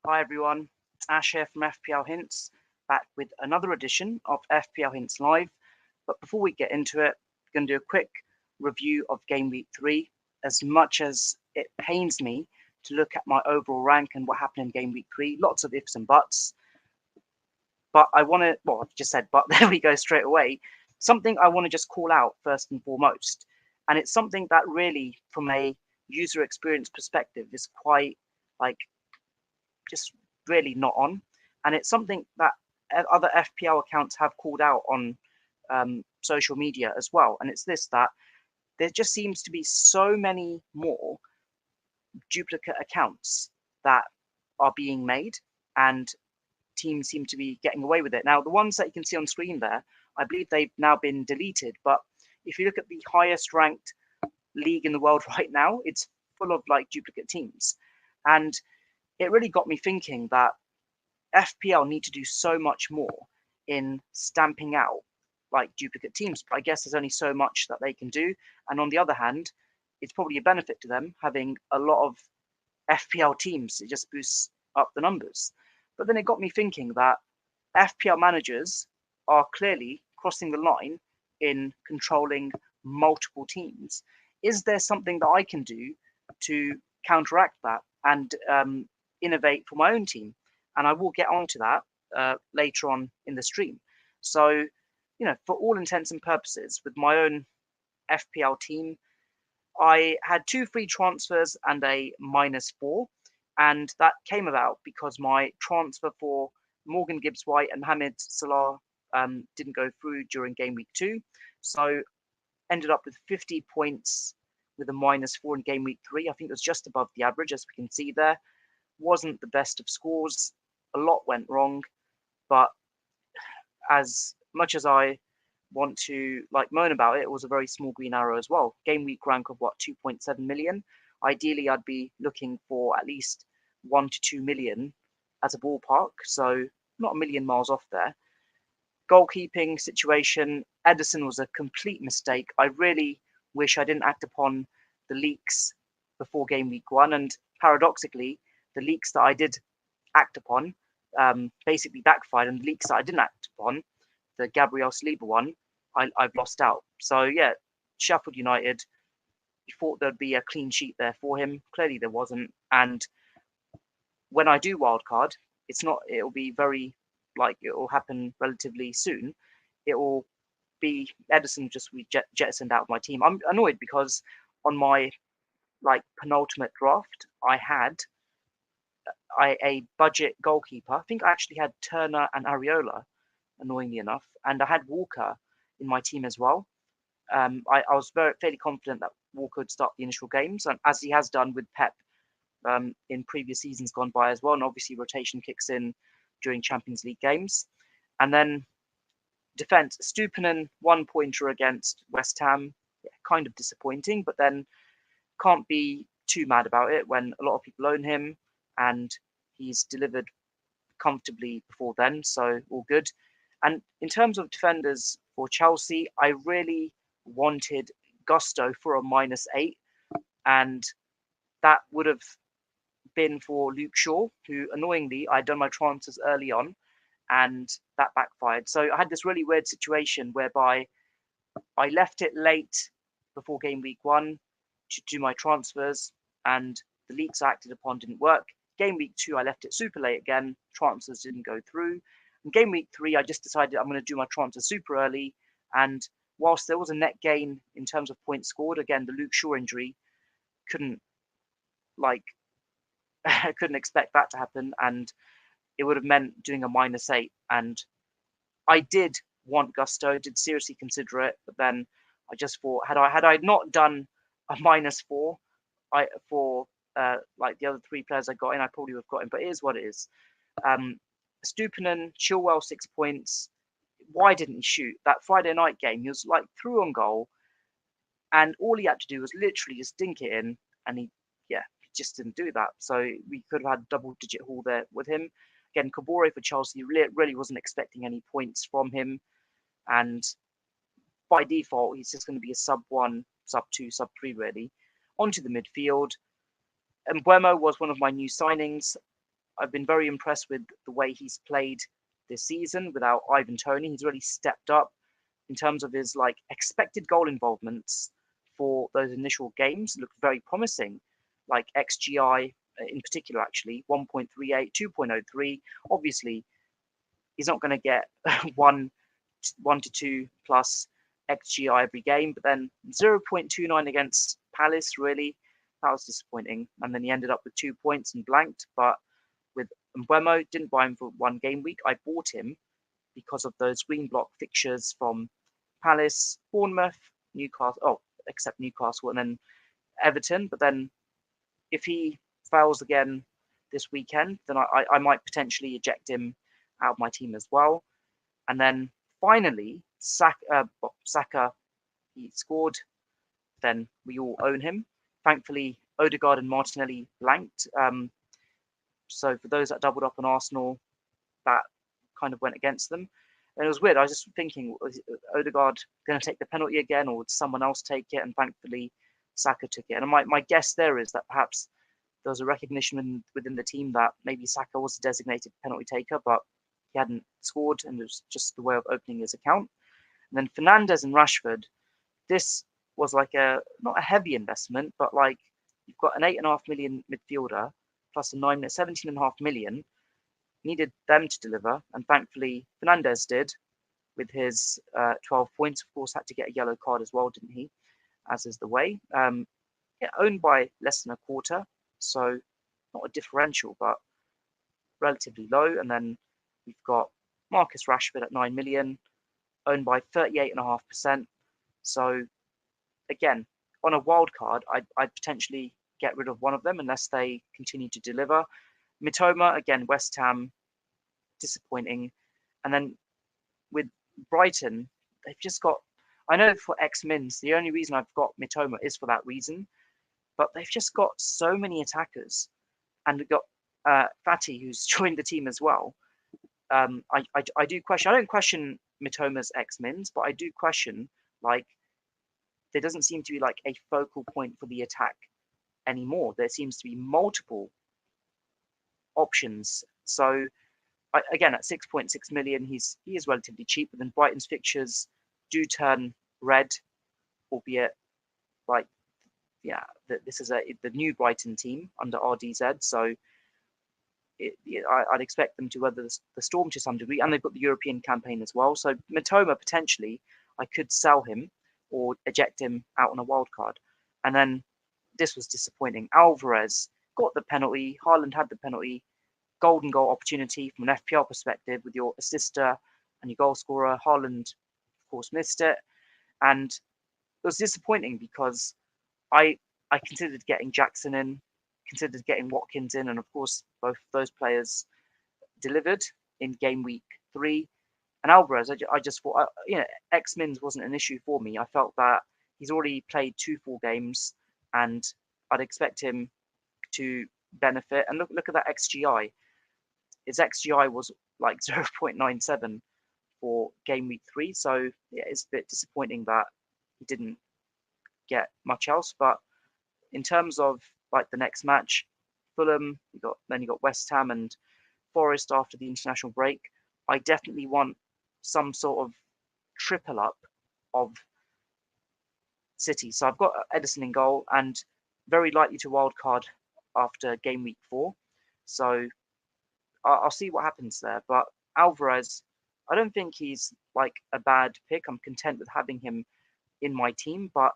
Hi everyone, it's Ash here from FPL Hints, back with another edition of FPL Hints Live. But before we get into it, I'm going to do a quick review of Game Week 3. As much as it pains me to look at my overall rank and what happened in Game Week 3, lots of ifs and buts. But I want to, well, I've just said, but there we go straight away. Something I want to just call out first and foremost. And it's something that really, from a user experience perspective, is quite like just really not on. And it's something that other FPL accounts have called out on social media as well. And it's this, that there just seems to be so many more duplicate accounts that are being made, and teams seem to be getting away with it. Now, the ones that you can see on screen there, I believe they've now been deleted. But if you look at the highest ranked league in the world right now, it's full of like duplicate teams. And it really got me thinking that FPL need to do so much more in stamping out like duplicate teams. But I guess there's only so much that they can do. And on the other hand, it's probably a benefit to them having a lot of FPL teams. It just boosts up the numbers. But then it got me thinking that FPL managers are clearly crossing the line in controlling multiple teams. Is there something that I can do to counteract that and innovate for my own team? And I will get onto that later on in the stream. So, for all intents and purposes, with my own FPL team, I had 2 free transfers and a -4, and that came about because my transfer for Morgan Gibbs-White and Mohamed Salah didn't go through during game week 2, so ended up with 50 points with a -4 in game week 3. I think it was just above the average, as we can see there. Wasn't the best of scores. A lot went wrong, but as much as I want to moan about it, it was a very small green arrow as well. Game week rank of 2.7 million. Ideally, I'd be looking for at least 1 to 2 million as a ballpark, so not a million miles off there. Goalkeeping situation, Ederson was a complete mistake. I really wish I didn't act upon the leaks before game week 1, and paradoxically, the leaks that I did act upon basically backfired, and the leaks that I didn't act upon, the Gabriel Saliba one, I've lost out. So yeah, Sheffield United, you thought there'd be a clean sheet there for him. Clearly there wasn't. And when I do wildcard, it'll be very, it will happen relatively soon. It will be Ederson just be jettisoned out of my team. I'm annoyed because on my penultimate draft, I had a budget goalkeeper. I think I actually had Turner and Areola, annoyingly enough, and I had Walker in my team as well. I was fairly confident that Walker would start the initial games, and as he has done with Pep in previous seasons gone by as well. And obviously rotation kicks in during Champions League games. And then defense, Stupinan 1-pointer against West Ham, kind of disappointing, but then can't be too mad about it when a lot of people own him and he's delivered comfortably before then, so all good. And in terms of defenders for Chelsea, I really wanted Gusto for a -8, and that would have been for Luke Shaw, who annoyingly I'd done my transfers early on, and that backfired. So I had this really weird situation whereby I left it late before game week 1 to do my transfers, and the leaks I acted upon didn't work. Game week 2, I left it super late again. Transfers didn't go through. In game week 3, I just decided I'm going to do my transfers super early. And whilst there was a net gain in terms of points scored, again, the Luke Shaw injury couldn't expect that to happen. And it would have meant doing a -8. And I did want Gusto, did seriously consider it. But then I just thought, had I not done a -4 for the other 3 players I got in, I probably would have got him, but it is what it is. Stupinan, Chilwell 6 points. Why didn't he shoot? That Friday night game, he was through on goal, and all he had to do was literally just dink it in, and he just didn't do that. So we could have had double-digit haul there with him. Again, Kabore for Chelsea, really wasn't expecting any points from him, and by default, he's just going to be a sub-1, sub-2, sub-3 really. Onto the midfield. Mbeumo was one of my new signings. I've been very impressed with the way he's played this season without Ivan Toney. He's really stepped up in terms of his like expected goal involvements for those initial games. Looked very promising, like XGI in particular, actually 1.38, 2.03. Obviously, he's not going to get one to two plus XGI every game, but then 0.29 against Palace, really, that was disappointing. And then he ended up with 2 points and blanked. But with Mbeumo, didn't buy him for one game week. I bought him because of those green block fixtures from Palace, Bournemouth, Newcastle, except Newcastle, and then Everton. But then if he fails again this weekend, then I might potentially eject him out of my team as well. And then finally, Saka, he scored. Then we all own him. Thankfully, Odegaard and Martinelli blanked. So for those that doubled up on Arsenal, that kind of went against them. And it was weird. I was just thinking, was Odegaard going to take the penalty again, or would someone else take it? And thankfully, Saka took it. And my guess there is that perhaps there was a recognition within the team that maybe Saka was a designated penalty taker, but he hadn't scored, and it was just the way of opening his account. And then Fernandes and Rashford, this was like not a heavy investment, but like you've got an 8.5 million midfielder plus a 17.5 million. Needed them to deliver, and thankfully Fernandes did with his 12 points. Of course, had to get a yellow card as well, didn't he? As is the way. Owned by less than a quarter, so not a differential, but relatively low. And then we've got Marcus Rashford at 9 million, owned by 38.5%. So again, on a wild card, I'd potentially get rid of one of them unless they continue to deliver. Mitoma, again, West Ham, disappointing. And then with Brighton, they've just got, I know for X-Mins, the only reason I've got Mitoma is for that reason, but they've just got so many attackers. And we've got Fati, who's joined the team as well. I do question, I don't question Mitoma's X-Mins, but I do question, like, there doesn't seem to be like a focal point for the attack anymore. There seems to be multiple options. So again, at 6.6 million, he is relatively cheap. But then Brighton's fixtures do turn red, albeit like this is the new Brighton team under RDZ. So I'd expect them to weather the storm to some degree, and they've got the European campaign as well. So Mitoma, potentially, I could sell him or eject him out on a wild card. And then this was disappointing. Alvarez got the penalty. Haaland had the penalty. Golden goal opportunity from an FPL perspective with your assister and your goal scorer. Haaland, of course, missed it. And it was disappointing because I considered getting Jackson in, considered getting Watkins in, and of course, both of those players delivered in game week 3. And Alvarez, I just thought, X-Mins wasn't an issue for me. I felt that he's already played 2 full games, and I'd expect him to benefit. And look at that XGI. His XGI was like 0.97 for game week 3. So yeah, it's a bit disappointing that he didn't get much else. But in terms of like the next match, Fulham, you got West Ham and Forest after the international break. I definitely want some sort of triple up of City. So I've got Edison in goal and very likely to wildcard after game week 4. So I'll see what happens there. But Alvarez, I don't think he's like a bad pick. I'm content with having him in my team, but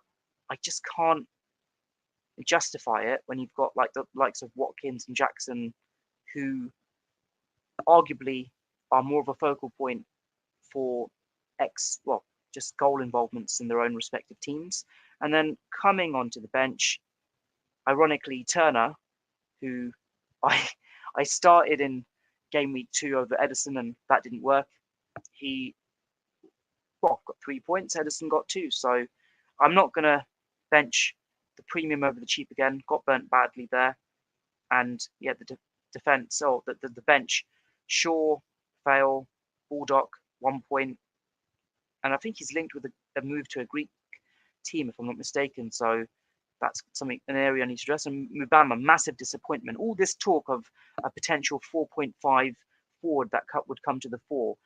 I just can't justify it when you've got like the likes of Watkins and Jackson, who arguably are more of a focal point for just goal involvements in their own respective teams. And then coming onto the bench, ironically, Turner, who I started in game week 2 over Edison, and that didn't work. He got 3 points, Edison got 2. So I'm not going to bench the premium over the cheap again. Got burnt badly there. And yeah, the defense, the bench, Shaw, fail, Baldock, 1 point. And I think he's linked with a move to a Greek team, if I'm not mistaken. So that's something, an area I need to address. And Mubama, massive disappointment. All this talk of a potential 4.5 forward that would come to the fore.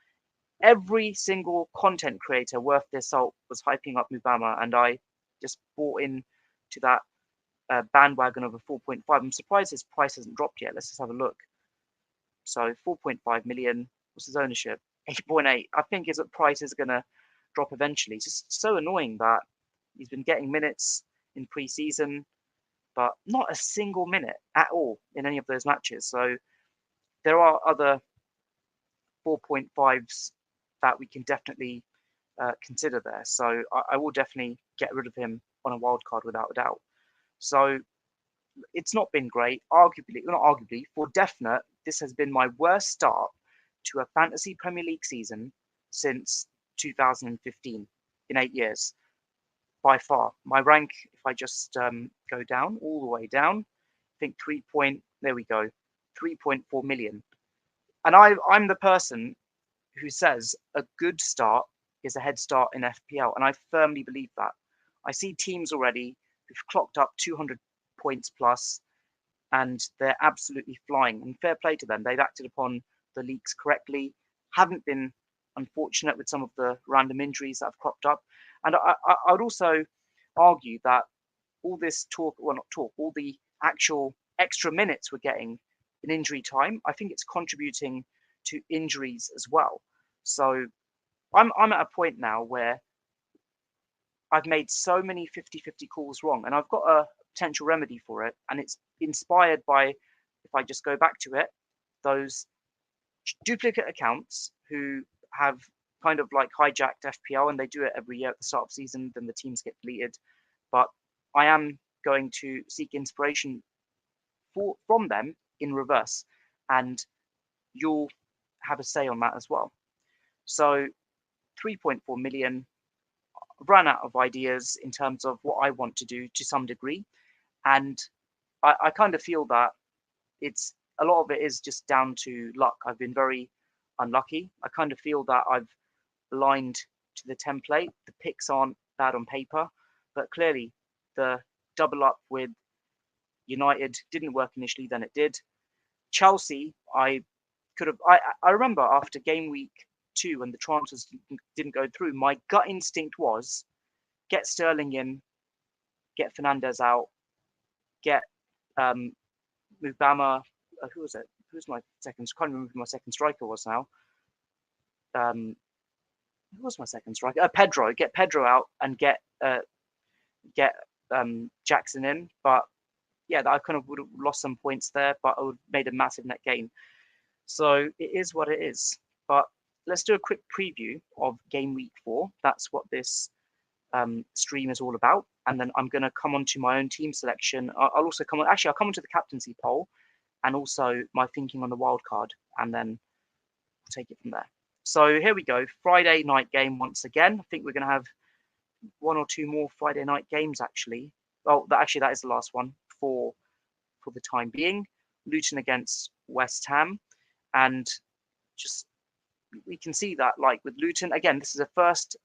Every single content creator worth their salt was hyping up Mubama, and I just bought in to that bandwagon of a 4.5. I'm surprised his price hasn't dropped yet. Let's just have a look. So 4.5 million. What's his ownership? 8.8. I think his price is going to drop eventually. It's just so annoying that he's been getting minutes in pre-season, but not a single minute at all in any of those matches. So there are other 4.5s that we can definitely consider there. So I will definitely get rid of him on a wild card without a doubt. So it's not been great. Arguably, not arguably, for definite, this has been my worst start to a fantasy Premier League season since 2015, in 8 years, by far. My rank, if I just go down, all the way down, I think 3.4 million. And I'm the person who says a good start is a head start in FPL, and I firmly believe that. I see teams already who've clocked up 200 points plus, and they're absolutely flying. And fair play to them. They've acted upon the leaks correctly, haven't been unfortunate with some of the random injuries that have cropped up. And I would also argue that all this talk, well, not talk, all the actual extra minutes we're getting in injury time, I think it's contributing to injuries as well. So I'm at a point now where I've made so many 50-50 calls wrong, and I've got a potential remedy for it. And it's inspired by, if I just go back to it, those duplicate accounts who have kind of like hijacked FPL, and they do it every year at the start of season, then the teams get deleted. But I am going to seek inspiration from them in reverse, and you'll have a say on that as well. So 3.4 million, ran out of ideas in terms of what I want to do to some degree. And I kind of feel that it's a lot of it is just down to luck. I've been very unlucky. I kind of feel that I've aligned to the template. The picks aren't bad on paper, but clearly the double up with United didn't work initially, then it did. Chelsea, I remember after game week 2 when the transfers didn't go through, my gut instinct was get Sterling in, get Fernandes out, get Mubama. Who was it? Who's my second? I can't remember who my second striker was now. Who was my second striker? Pedro. Get Pedro out and get Jackson in. But yeah, I kind of would have lost some points there, but I would have made a massive net gain. So it is what it is. But let's do a quick preview of game week 4. That's what this stream is all about. And then I'm going to come on to my own team selection. I'll also come on. Actually, I'll come on to the captaincy poll and also my thinking on the wild card, and then we'll take it from there. So here we go. Friday night game once again. I think we're going to have 1 or 2 more Friday night games actually. Well, that is the last one for the time being. Luton against West Ham, and just we can see that like with Luton again, this is a first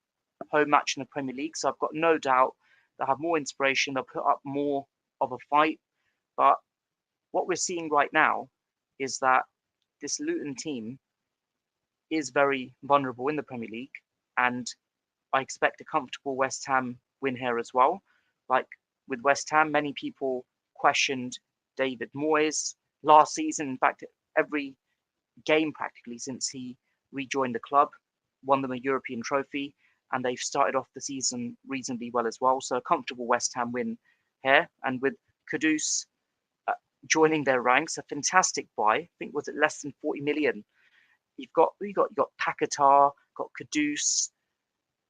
home match in the Premier League, so I've got no doubt they'll have more inspiration. They'll put up more of a fight, but what we're seeing right now is that this Luton team is very vulnerable in the Premier League, and I expect a comfortable West Ham win here as well. Like with West Ham, many people questioned David Moyes last season. In fact, every game practically since he rejoined the club, won them a European trophy, and they've started off the season reasonably well as well. So a comfortable West Ham win here, and with Kudus joining their ranks, a fantastic buy. I think was it less than 40 million. You've got Paquetá, got Kudus,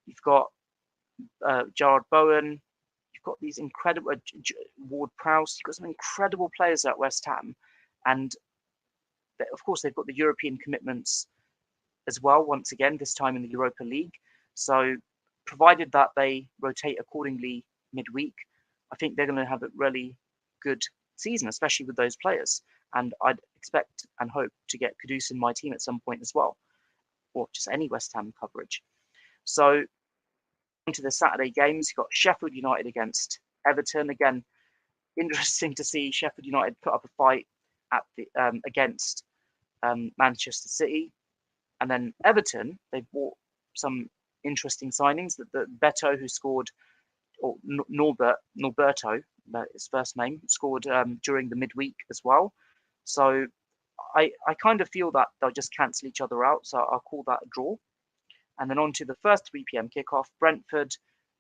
you've got Jared Bowen, you've got these incredible Ward-Prowse. You've got some incredible players at West Ham, and of course they've got the European commitments as well. Once again, this time in the Europa League. So, provided that they rotate accordingly midweek, I think they're going to have a really good season, especially with those players. And I'd expect and hope to get Kudus in my team at some point as well, or just any West Ham coverage. So, into the Saturday games, you've got Sheffield United against Everton. Again, interesting to see Sheffield United put up a fight at the against Manchester City, and then Everton, they bought some interesting signings. The Beto, who scored, or Norberto, his first name, scored during the midweek as well. So I kind of feel that they'll just cancel each other out. So I'll call that a draw. And then on to the first 3 p.m. kickoff, Brentford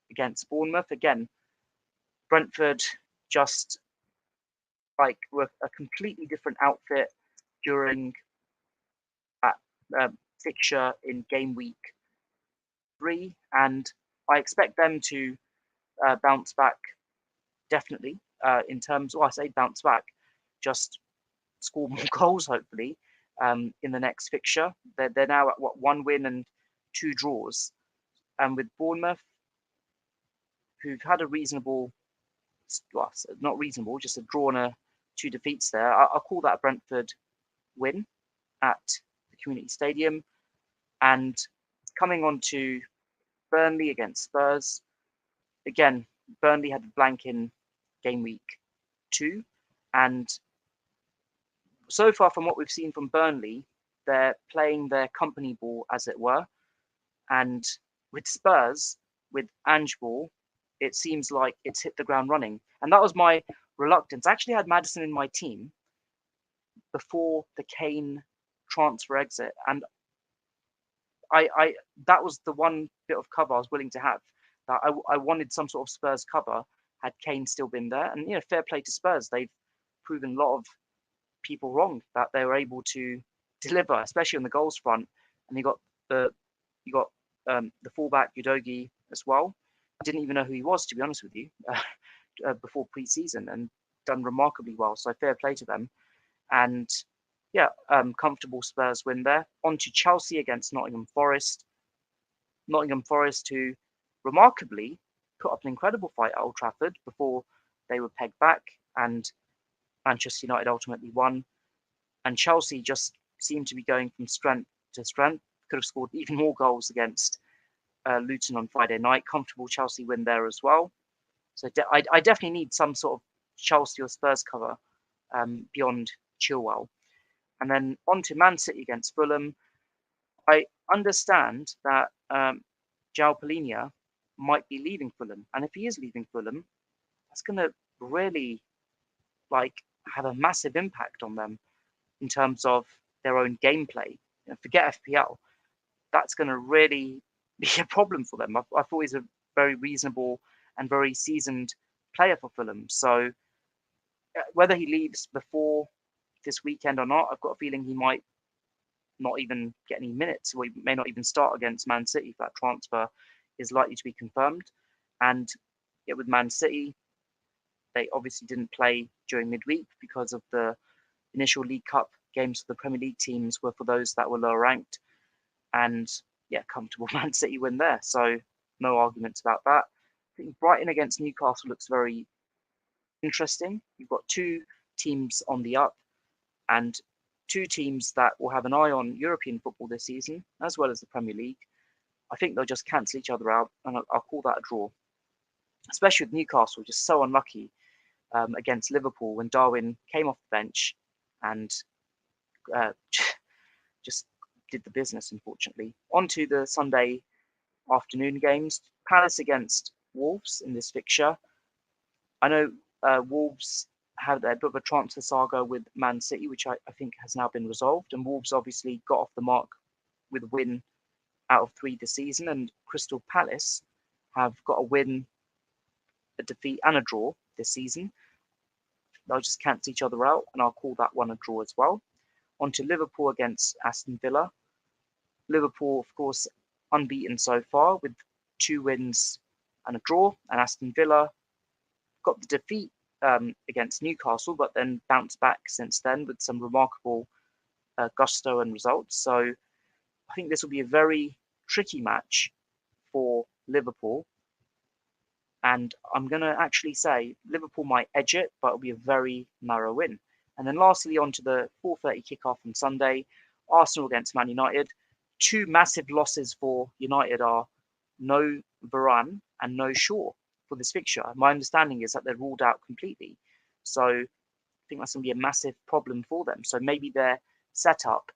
against Bournemouth. Again, Brentford just like were a completely different outfit during that fixture in game week 3, and I expect them to bounce back definitely in terms. Well, I say bounce back, just score more goals hopefully in the next fixture. They're now at 1 win and 2 draws, and with Bournemouth, who've had a reasonable, well, not reasonable, just a draw and 2 defeats there. I'll call that a Brentford win at the Community Stadium. And coming on to Burnley against Spurs, again, Burnley had a blank in game week 2, and so far from what we've seen from Burnley, they're playing their company ball, as it were. And with Spurs, with Ange ball, it seems like it's hit the ground running. And that was my reluctance. I actually had Maddison in my team before the Kane transfer exit, and I that was the one bit of cover I was willing to have. That I wanted some sort of Spurs cover had Kane still been there. And fair play to Spurs, they've proven a lot of people wrong, that they were able to deliver, especially on the goals front. And you got the fullback Udogie as well. I didn't even know who he was, to be honest with you, before pre-season, and done remarkably well. So fair play to them. And yeah, comfortable Spurs win there. On to Chelsea against Nottingham Forest. Nottingham Forest, who remarkably put up an incredible fight at Old Trafford before they were pegged back, and Manchester United ultimately won. And Chelsea just seemed to be going from strength to strength. Could have scored even more goals against Luton on Friday night. Comfortable Chelsea win there as well. So I definitely need some sort of Chelsea or Spurs cover beyond Chilwell. And then on to Man City against Fulham. I understand that João Palhinha might be leaving Fulham. And if he is leaving Fulham, that's going to really have a massive impact on them in terms of their own gameplay. Forget FPL. That's going to really be a problem for them. I thought he's a very reasonable and very seasoned player for Fulham. So whether he leaves before this weekend or not, I've got a feeling he might not even get any minutes, or he may not even start against Man City if that transfer is likely to be confirmed. And with Man City, they obviously didn't play during midweek because of the initial League Cup games for the Premier League teams were for those that were lower ranked. And comfortable Man City win there. So no arguments about that. I think Brighton against Newcastle looks very interesting. You've got 2 teams on the up, and 2 teams that will have an eye on European football this season, as well as the Premier League. I think they'll just cancel each other out, and I'll call that a draw. Especially with Newcastle, just so unlucky against Liverpool when Darwin came off the bench and just did the business, unfortunately. On to the Sunday afternoon games. Palace against Wolves in this fixture. I know Wolves had a bit of a transfer saga with Man City, which I think has now been resolved. And Wolves obviously got off the mark with a win out of 3 this season. And Crystal Palace have got a win, a defeat, and a draw this season. They'll just cancel each other out, and I'll call that one a draw as well. On to Liverpool against Aston Villa. Liverpool, of course, unbeaten so far with 2 wins and a draw. And Aston Villa got the defeat against Newcastle, but then bounced back since then with some remarkable gusto and results. So I think this will be a very tricky match for Liverpool. And I'm going to actually say Liverpool might edge it, but it'll be a very narrow win. And then lastly, on to the 4:30 kickoff on Sunday, Arsenal against Man United. 2 massive losses for United are no Varane and no Shaw for this fixture. My understanding is that they're ruled out completely. So I think that's going to be a massive problem for them. So maybe their setup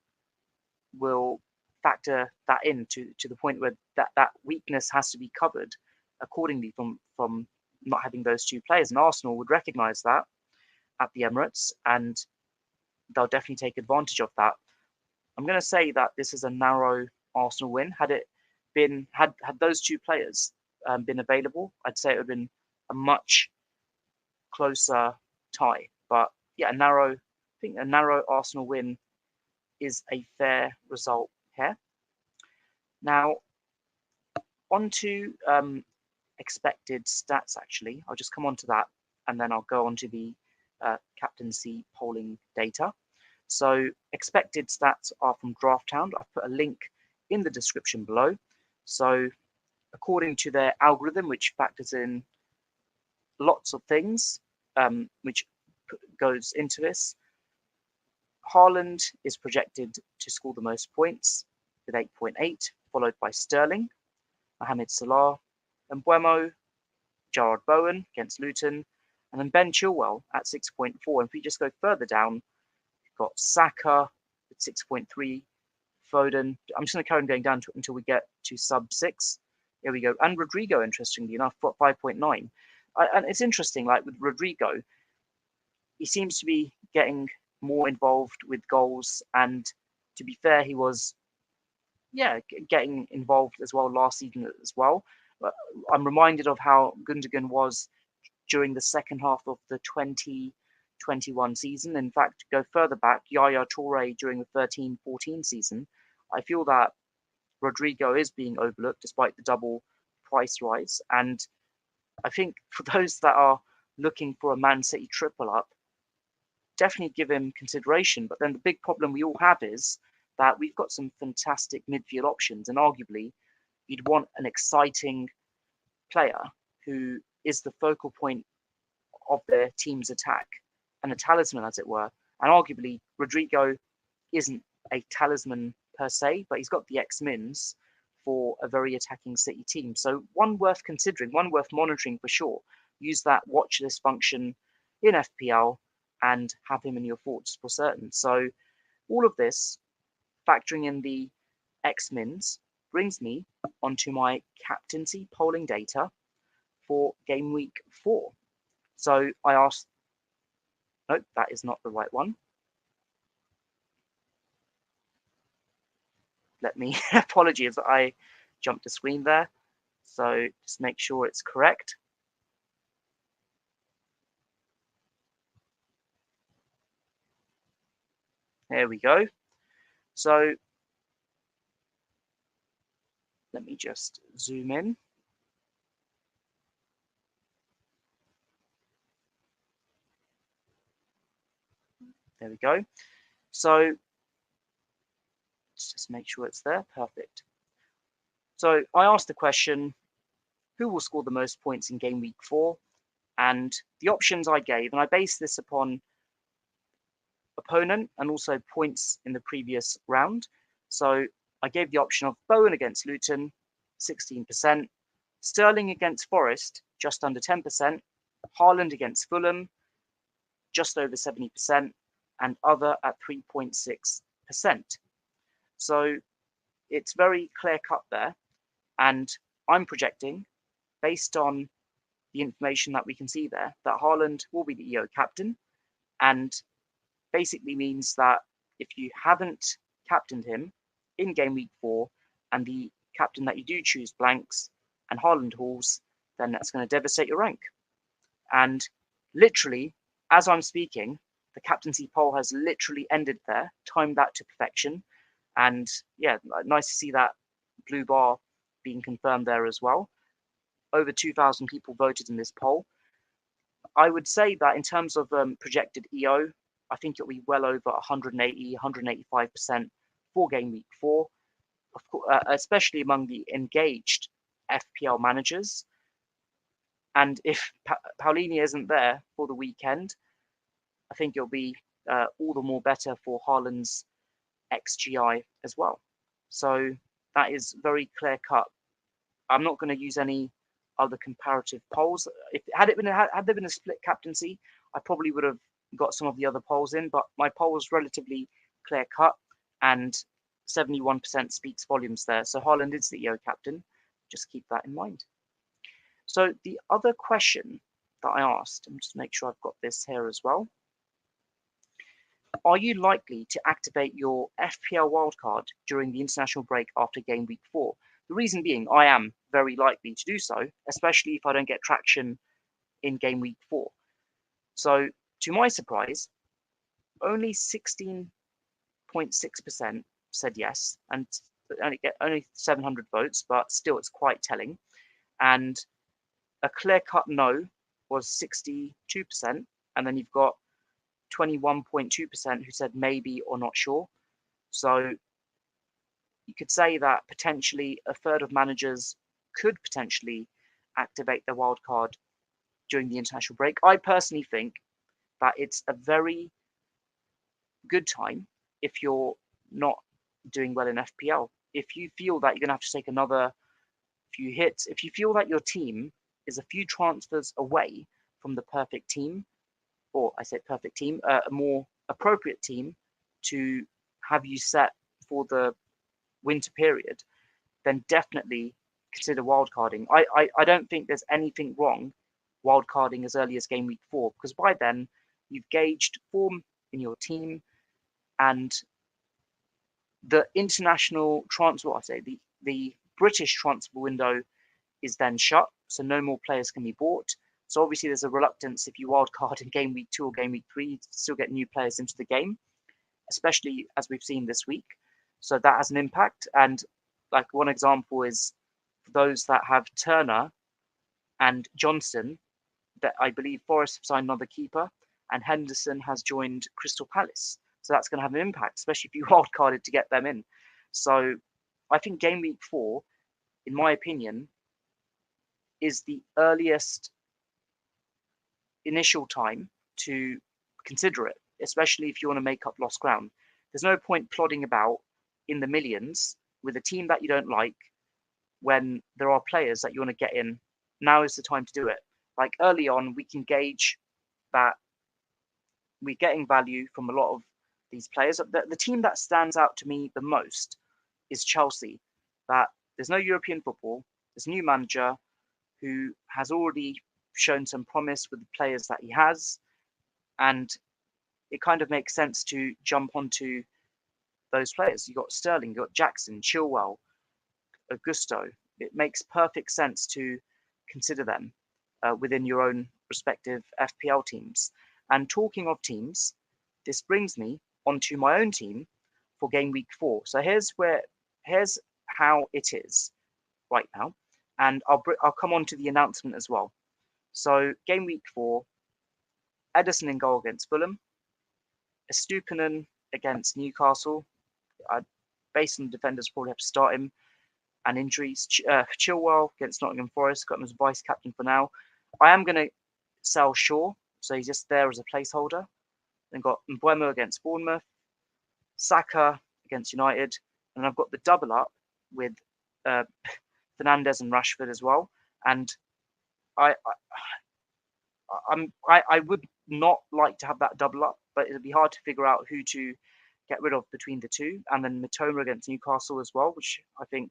will factor that in to the point where that weakness has to be covered accordingly from not having those two players. And Arsenal would recognise that at the Emirates, and they'll definitely take advantage of that. I'm going to say that this is a narrow Arsenal win. Had those two players been available, I'd say it would have been a much closer tie. But yeah, I think a narrow Arsenal win is a fair result here. Now, on to expected stats, actually. I'll just come on to that, and then I'll go on to the captaincy polling data. So expected stats are from DraftHound. I've put a link in the description below. So according to their algorithm, which factors in lots of things, which goes into this, Haaland is projected to score the most points with 8.8, followed by Sterling, Mohamed Salah, and Mbeumo, Jarrod Bowen against Luton, and then Ben Chilwell at 6.4. And if we just go further down, we've got Saka with 6.3, Foden. I'm just going to carry on going down until we get to sub 6. Here we go. And Rodrigo, interestingly enough, got 5.9. And it's interesting, like with Rodrigo, he seems to be getting more involved with goals. And to be fair, he was, getting involved as well last season as well. But I'm reminded of how Gundogan was during the second half of the 2021 season. In fact, go further back, Yaya Toure during the 13-14 season. I feel that Rodrigo is being overlooked despite the double price rise. And I think for those that are looking for a Man City triple up, definitely give him consideration. But then the big problem we all have is that we've got some fantastic midfield options, and arguably you'd want an exciting player who is the focal point of their team's attack and a talisman, as it were. And arguably Rodrigo isn't a talisman per se, but he's got the X-Mins for a very attacking City team. So one worth considering, one worth monitoring for sure. Use that watch list function in FPL and have him in your thoughts for certain. So all of this, factoring in the X-Mins, brings me onto my captaincy polling data for game week 4. So I asked, nope, that is not the right one. Let me, apologies, I jumped the screen there. So just make sure it's correct. There we go. So let me just zoom in. There we go. So let's just make sure it's there. Perfect. So I asked the question, who will score the most points in game week 4? And the options I gave, and I based this upon opponent and also points in the previous round. So I gave the option of Bowen against Luton, 16%, Sterling against Forest, just under 10%, Haaland against Fulham, just over 70%, and other at 3.6%. So it's very clear cut there. And I'm projecting, based on the information that we can see there, that Haaland will be the EO captain, and basically means that if you haven't captained him in game week 4 and the captain that you do choose blanks and Haaland hauls, then that's going to devastate your rank. And literally, as I'm speaking, the captaincy poll has literally ended there, timed that to perfection. And yeah, nice to see that blue bar being confirmed there as well. Over 2,000 people voted in this poll. I would say that in terms of projected EO, I think it'll be well over 180, 185% for game week 4, of course, especially among the engaged FPL managers. And if Paulini isn't there for the weekend, I think it'll be all the more better for Haaland's XGI as well. So that is very clear cut. I'm not going to use any other comparative polls. Had there been a split captaincy, I probably would have got some of the other polls in, but my poll was relatively clear cut, and 71% speaks volumes there. So Haaland is the EO captain. Just keep that in mind. So the other question that I asked, and just make sure I've got this here as well. Are you likely to activate your FPL wildcard during the international break after game week 4? The reason being, I am very likely to do so, especially if I don't get traction in game week 4. So, to my surprise, only 16.6% said yes, and only 700 votes, but still it's quite telling. And a clear-cut no was 62%, and then you've got 21.2% who said maybe or not sure. So you could say that potentially a third of managers could potentially activate their wildcard during the international break. I personally think that it's a very good time if you're not doing well in FPL. If you feel that you're going to have to take another few hits, if you feel that your team is a few transfers away from the perfect team, or I say perfect team, a more appropriate team to have you set for the winter period, then definitely consider wildcarding. I don't think there's anything wrong wildcarding as early as game week 4, because by then you've gauged form in your team, and the international transfer, the British transfer window is then shut, so no more players can be bought. So obviously there's a reluctance if you wildcard in game week 2 or game week 3 to still get new players into the game, especially as we've seen this week. So that has an impact. And like one example is for those that have Turner and Johnson, that I believe Forest have signed another keeper, and Henderson has joined Crystal Palace. So that's going to have an impact, especially if you wildcarded to get them in. So I think game week 4, in my opinion, is the earliest initial time to consider it, especially if you want to make up lost ground. There's no point plodding about in the millions with a team that you don't like when there are players that you want to get in. Now is the time to do it. Like early on, we can gauge that we're getting value from a lot of these players. The team that stands out to me the most is Chelsea. That there's no European football. There's a new manager who has already shown some promise with the players that he has, and it kind of makes sense to jump onto those players. You got Sterling, you got Jackson, Chilwell, Augusto. It makes perfect sense to consider them within your own respective FPL teams. And talking of teams, this brings me onto my own team for game week 4. So here's how it is right now, and I'll come on to the announcement as well. So game week 4, Ederson in goal against Fulham, Estupinan against Newcastle. Based on the defenders, probably have to start him, and injuries. Chilwell against Nottingham Forest, got him as vice captain for now. I am going to sell Shaw, so he's just there as a placeholder. Then got Mbeumo against Bournemouth, Saka against United, and I've got the double up with Fernandes and Rashford as well. And I would not like to have that double up, but it'll be hard to figure out who to get rid of between the two. And then Mitoma against Newcastle as well, which I think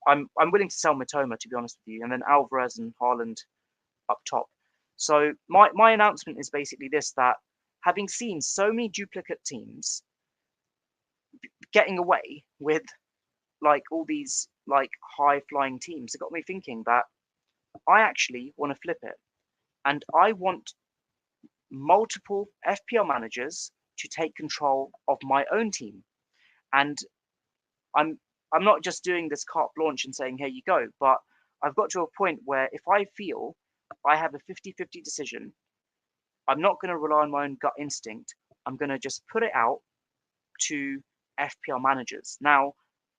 I'm willing to sell Mitoma, to be honest with you. And then Alvarez and Haaland up top. So my announcement is basically this, that having seen so many duplicate teams getting away with like all these like high flying teams, it got me thinking that I actually want to flip it. And I want multiple FPL managers to take control of my own team. And I'm not just doing this carte blanche and saying, here you go, but I've got to a point where if I feel I have a 50-50 decision, I'm not going to rely on my own gut instinct. I'm going to just put it out to FPL managers. Now,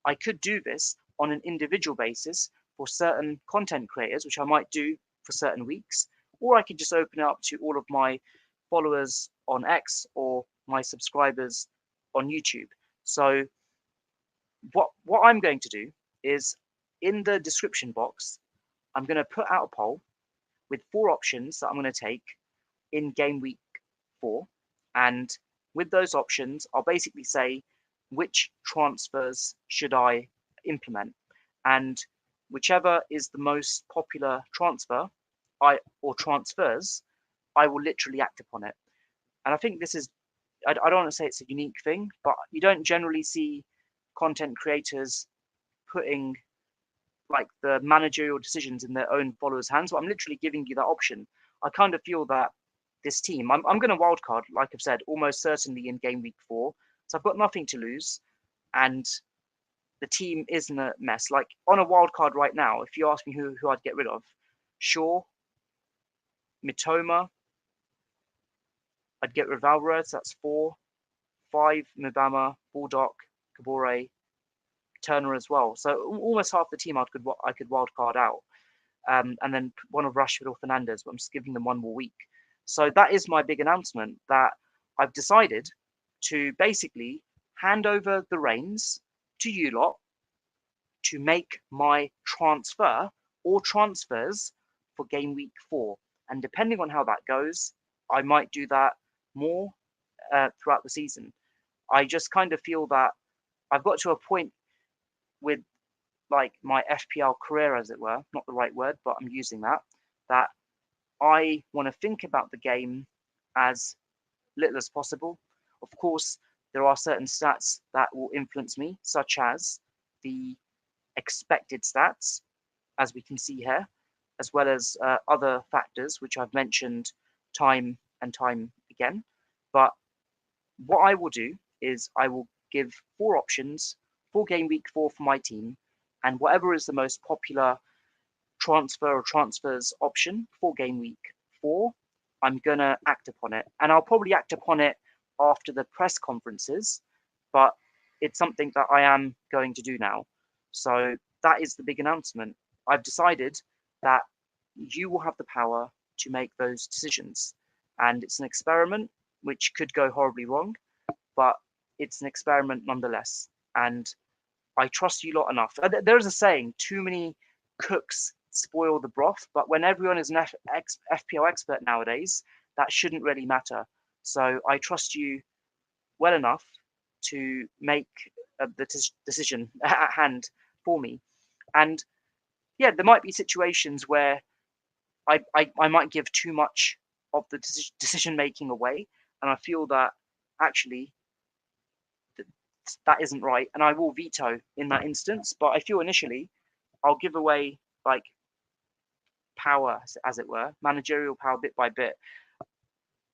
I could do this on an individual basis for certain content creators, which I might do for certain weeks, or I could just open it up to all of my followers on X or my subscribers on YouTube. So what I'm going to do is in the description box, I'm going to put out a poll with 4 options that I'm going to take in game week 4, and with those options, I'll basically say which transfers should I implement, and whichever is the most popular transfer, or transfers, I will literally act upon it. And I think this is, I don't want to say it's a unique thing, but you don't generally see content creators putting like the managerial decisions in their own followers' hands. But I'm literally giving you that option. I kind of feel that this team, I'm going to wildcard, like I've said, almost certainly in game week 4. So I've got nothing to lose, and the team isn't a mess. Like on a wildcard right now, if you ask me who I'd get rid of, Shaw, Mitoma, I'd get rid of Alvarez, that's 4. 5, Mubama, Baldock, Kabore, Turner as well. So almost half the team I could wildcard out. And then one of Rashford or Fernandes, but I'm just giving them one more week. So that is my big announcement, that I've decided to basically hand over the reins to you lot to make my transfer or transfers for game week 4. And depending on how that goes, I might do that more throughout the season. I just kind of feel that I've got to a point with like my FPL career, as it were, not the right word, but I'm using that I want to think about the game as little as possible. Of course, there are certain stats that will influence me, such as the expected stats, as we can see here, as well as other factors, which I've mentioned time and time again. But what I will do is I will give 4 options for game week 4 for my team, and whatever is the most popular transfer or transfers option for game week 4, I'm going to act upon it. And I'll probably act upon it after the press conferences, but it's something that I am going to do now. So that is the big announcement. I've decided that you will have the power to make those decisions. And it's an experiment which could go horribly wrong, but it's an experiment nonetheless. And I trust you lot enough. There's a saying, too many cooks spoil the broth, but when everyone is an FPL expert nowadays, that shouldn't really matter. So I trust you well enough to make the decision at hand for me. And yeah, there might be situations where I might give too much of the decision making away, and I feel that actually that isn't right, and I will veto in that instance. But I feel initially I'll give away like power, as it were, managerial power bit by bit.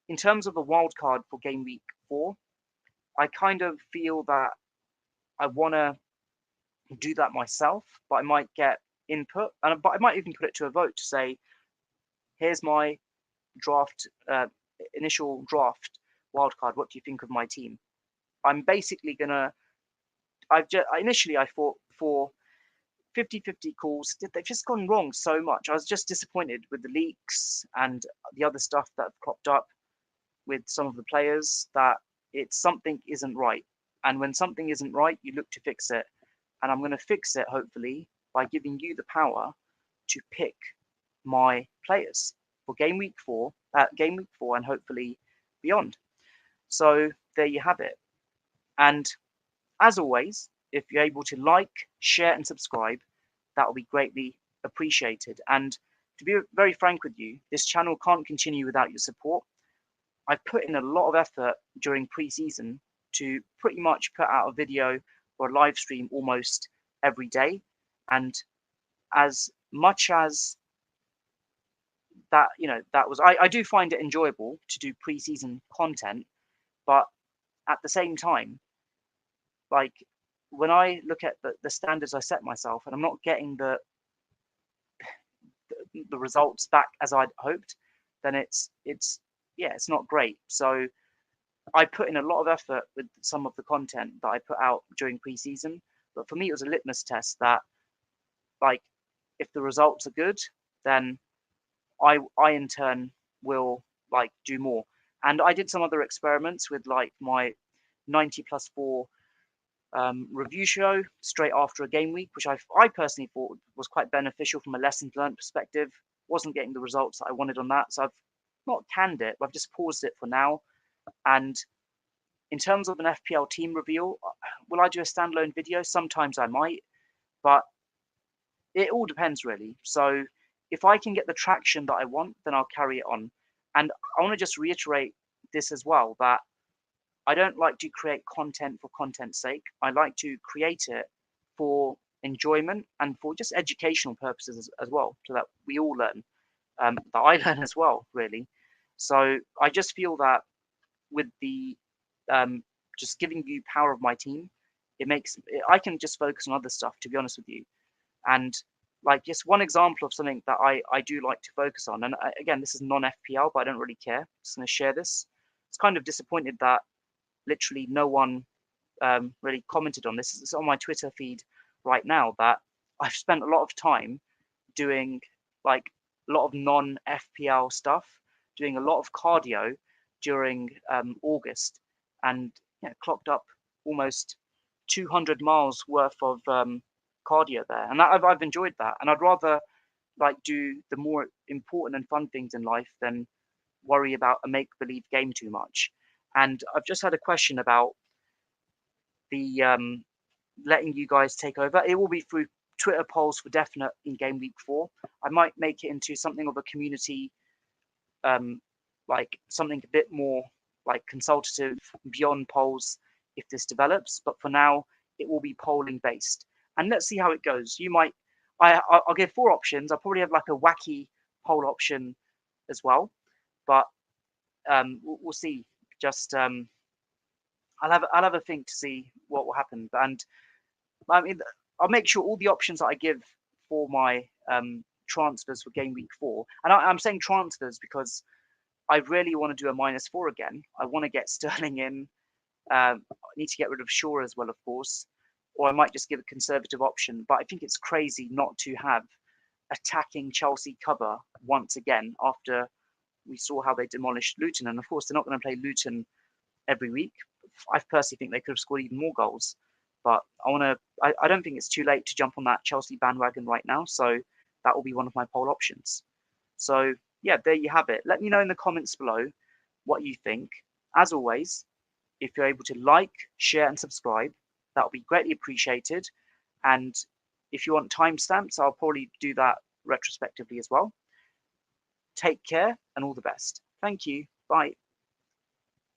In terms of the wild card for game week 4, I kind of feel that I want to do that myself, but I might get input, but I might even put it to a vote to say, here's my draft, initial draft wildcard. What do you think of my team? I'm basically gonna. Initially I thought for 50-50 calls, they've just gone wrong so much. I was just disappointed with the leaks and the other stuff that have cropped up with some of the players, that something isn't right. And when something isn't right, you look to fix it. And I'm going to fix it, hopefully, by giving you the power to pick my players for game week 4, and hopefully beyond. So there you have it. And as always, if you're able to like, share, and subscribe, that will be greatly appreciated. And to be very frank with you, this channel can't continue without your support. I've put in a lot of effort during pre-season to pretty much put out a video or a live stream almost every day. And as much as that, I do find it enjoyable to do pre-season content, but at the same time, like when I look at the standards I set myself and I'm not getting the results back as I'd hoped, then it's not great. So I put in a lot of effort with some of the content that I put out during pre-season, but for me it was a litmus test that, like, if the results are good, then I in turn will like do more. And I did some other experiments with like my 90+4 review show straight after a game week, which I personally thought was quite beneficial from a lessons learned perspective. Wasn't getting the results that I wanted on that, so I've not canned it, but I've just paused it for now. And in terms of an FPL team reveal, will I do a standalone video? Sometimes I might, but it all depends really. So if I can get the traction that I want, then I'll carry it on. And I want to just reiterate this as well, that I don't like to create content for content's sake. I like to create it for enjoyment and for just educational purposes as well, so that we all learn, that I learn as well, really. So I just feel that with the just giving you power of my team, I can just focus on other stuff, to be honest with you. And like just one example of something that I do like to focus on, and again, this is non-FPL, but I don't really care. Just going to share this. It's kind of disappointed that literally no one really commented on this. It's on my Twitter feed right now that I've spent a lot of time doing like a lot of non-FPL stuff, doing a lot of cardio during August, and clocked up almost 200 miles worth of cardio there, and I've enjoyed that. And I'd rather like do the more important and fun things in life than worry about a make-believe game too much. And I've just had a question about the letting you guys take over. It will be through Twitter polls for definite in game week 4. I might make it into something of a community, like something a bit more like consultative beyond polls if this develops. But for now, it will be polling based. And let's see how it goes. You might, I'll give 4 options. I'll probably have like a wacky poll option as well. But we'll see. Just I'll have a think to see what will happen. And I mean, I'll make sure all the options that I give for my transfers for game week 4, and I'm saying transfers because I really want to do a -4 again. I want to get Sterling in. I need to get rid of Shaw as well, of course, or I might just give a conservative option. But I think it's crazy not to have attacking Chelsea cover once again after we saw how they demolished Luton. And of course, they're not going to play Luton every week. I personally think they could have scored even more goals. But I don't think it's too late to jump on that Chelsea bandwagon right now. So that will be one of my poll options. So yeah, there you have it. Let me know in the comments below what you think. As always, if you're able to like, share, and subscribe, that will be greatly appreciated. And if you want timestamps, I'll probably do that retrospectively as well. Take care and all the best. Thank you. Bye.